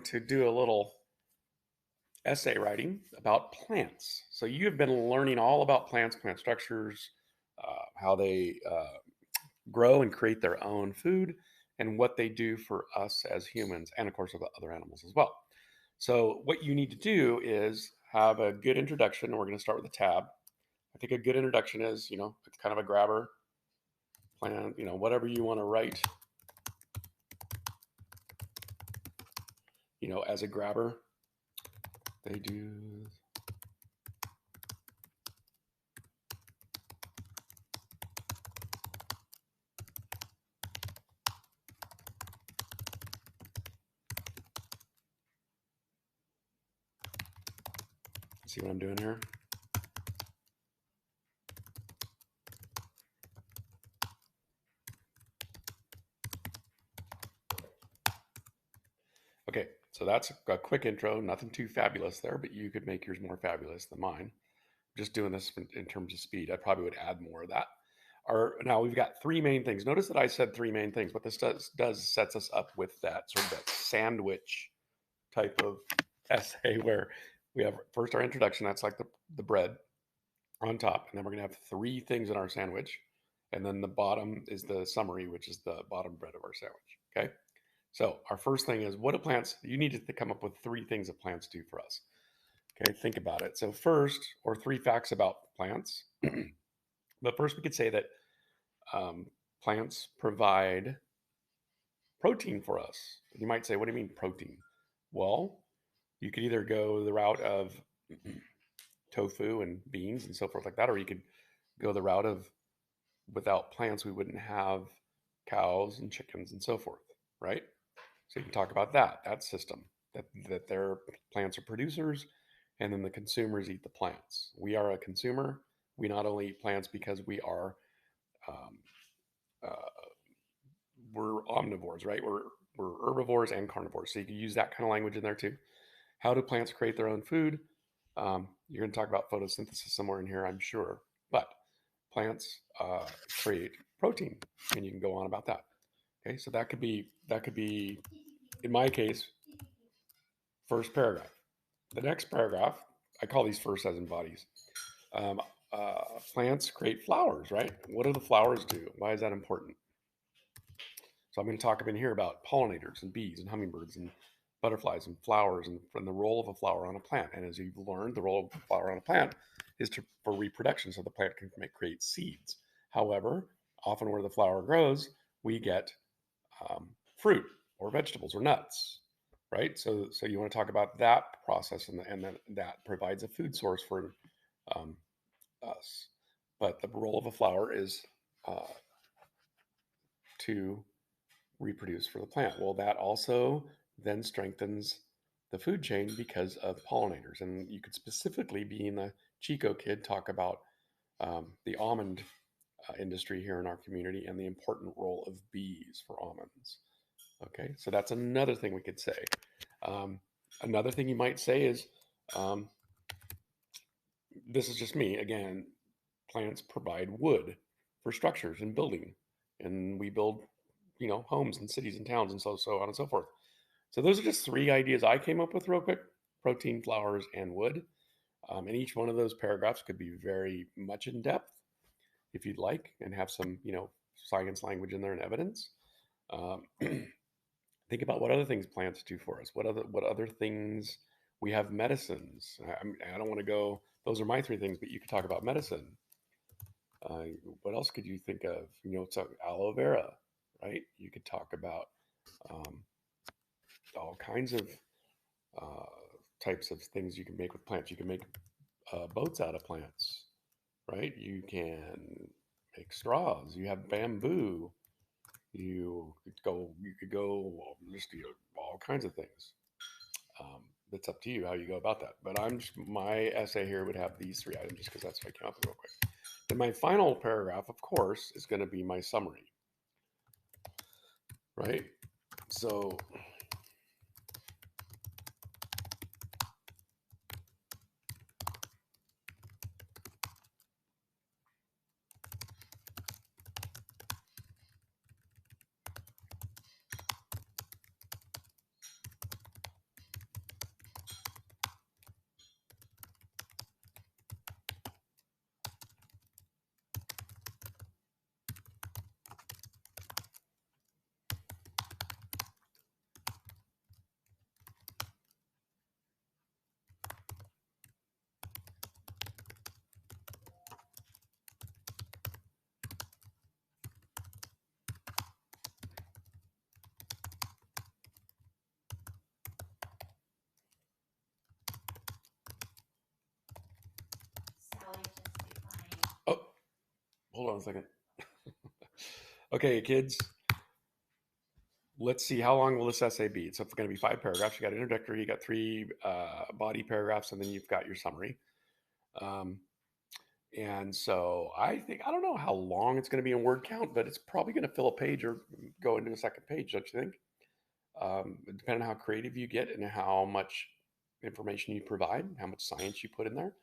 To do a little essay writing about plants. So you have been learning all about plants, plant structures, how they grow and create their own food, and what they do for us as humans, and of course, of the other animals as well. So what you need to do is have a good introduction. And we're going to start with a tab. I think a good introduction is, it's kind of a grabber, plant, whatever you want to write, as a grabber. They do. See what I'm doing here? Okay, so that's a quick intro, nothing too fabulous there, but you could make yours more fabulous than mine. Just doing this in terms of speed, I probably would add more of that. Now we've got three main things. Notice that I said three main things. What this does sets us up with that sort of that sandwich type of essay where we have first our introduction. That's like the bread on top, and then we're gonna have three things in our sandwich, and then the bottom is the summary, which is the bottom bread of our sandwich. Okay. So our first thing is, what do plants? You need to come up with three things that plants do for us. Okay, think about it. So first, or three facts about plants. But first, we could say that um, plants provide protein for us. You might say, what do you mean protein? Well, you could either go the route of tofu and beans and so forth like that, or you could go the route of without plants, we wouldn't have cows and chickens and so forth, right? So you can talk about that system, that their plants are producers, and then the consumers eat the plants. We are a consumer. We not only eat plants because um, uh, we're omnivores, right? We're herbivores and carnivores. So you can use that kind of language in there too. How do plants create their own food? You're going to talk about photosynthesis somewhere in here, I'm sure. But plants create protein, and you can go on about that. Okay, so that could be in my case first paragraph. The next paragraph, I call these first as in bodies. Um, Plants create flowers, right? What do the flowers do? Why is that important? So I'm going to talk up in here about pollinators and bees and hummingbirds and butterflies and flowers and the role of a flower on a plant. And as you've learned, the role of a flower on a plant is for reproduction, so the plant can create seeds. However, often where the flower grows, we get fruit or vegetables or nuts, right? So you want to talk about that process, and then that provides a food source for um, us. But the role of a flower is uh, to reproduce for the plant. Well, that also then strengthens the food chain because of pollinators. And you could specifically, being a Chico kid, talk about the almond industry here in our community and the important role of bees for almonds. Okay, so that's another thing we could say. Um, Another thing you might say is, um, this is just me again, plants provide wood for structures and building, and we build, homes and cities and towns and so on and so forth. So those are just three ideas I came up with real quick: protein, flowers, and wood. And each one of those paragraphs could be very much in depth if you'd like, and have some, science language in there and evidence. Um, think about what other things plants do for us. What other things we have medicines. I don't want to go. Those are my three things, but you could talk about medicine. Uh, what else could you think of? So aloe vera, right? You could talk about um, all kinds of uh, types of things you can make with plants. You can make boats out of plants, right? You can make straws. You have bamboo. You could go just all kinds of things. It's up to you how you go about that. But my essay here would have these three items just because that's what I came up with real quick. Then my final paragraph, of course, is going to be my summary, right? So on a second. Okay, kids, let's see, how long will this essay be? So it's going to be 5 paragraphs. You got introductory, you got 3 body paragraphs, and then you've got your summary. Um, and so I think, I don't know how long it's going to be in word count, but it's probably going to fill a page or go into a second page, don't you think? Depending on how creative you get and how much information you provide, how much science you put in there.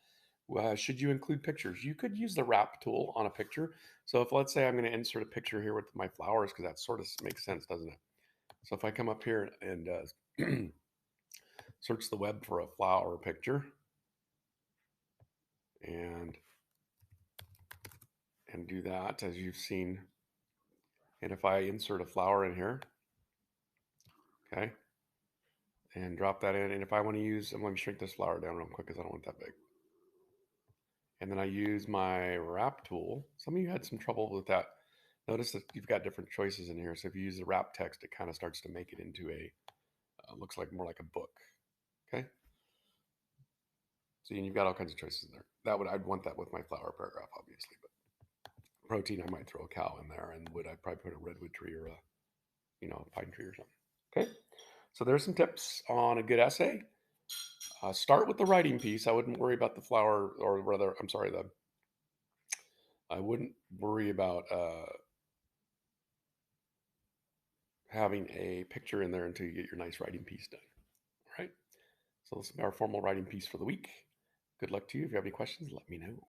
Should you include pictures? You could use the wrap tool on a picture. So if, let's say, I'm going to insert a picture here with my flowers, because that sort of makes sense, doesn't it? So if I come up here and search the web for a flower picture and do that, as you've seen, and if I insert a flower in here, okay, and drop that in, and if I want to use, let me shrink this flower down real quick because I don't want that big. And then I use my wrap tool. Some of you had some trouble with that. Notice that you've got different choices in here. So if you use the wrap text, it kind of starts to make it into a, looks like more like a book. Okay. So you've got all kinds of choices in there. I'd want that with my flower paragraph, obviously, but protein, I might throw a cow in there, and wood, I'd probably put a redwood tree or a pine tree or something. Okay. So there's some tips on a good essay. Start with the writing piece. I wouldn't worry about the flower, or rather, I'm sorry, I wouldn't worry about having a picture in there until you get your nice writing piece done. All right. So this is our formal writing piece for the week. Good luck to you. If you have any questions, let me know.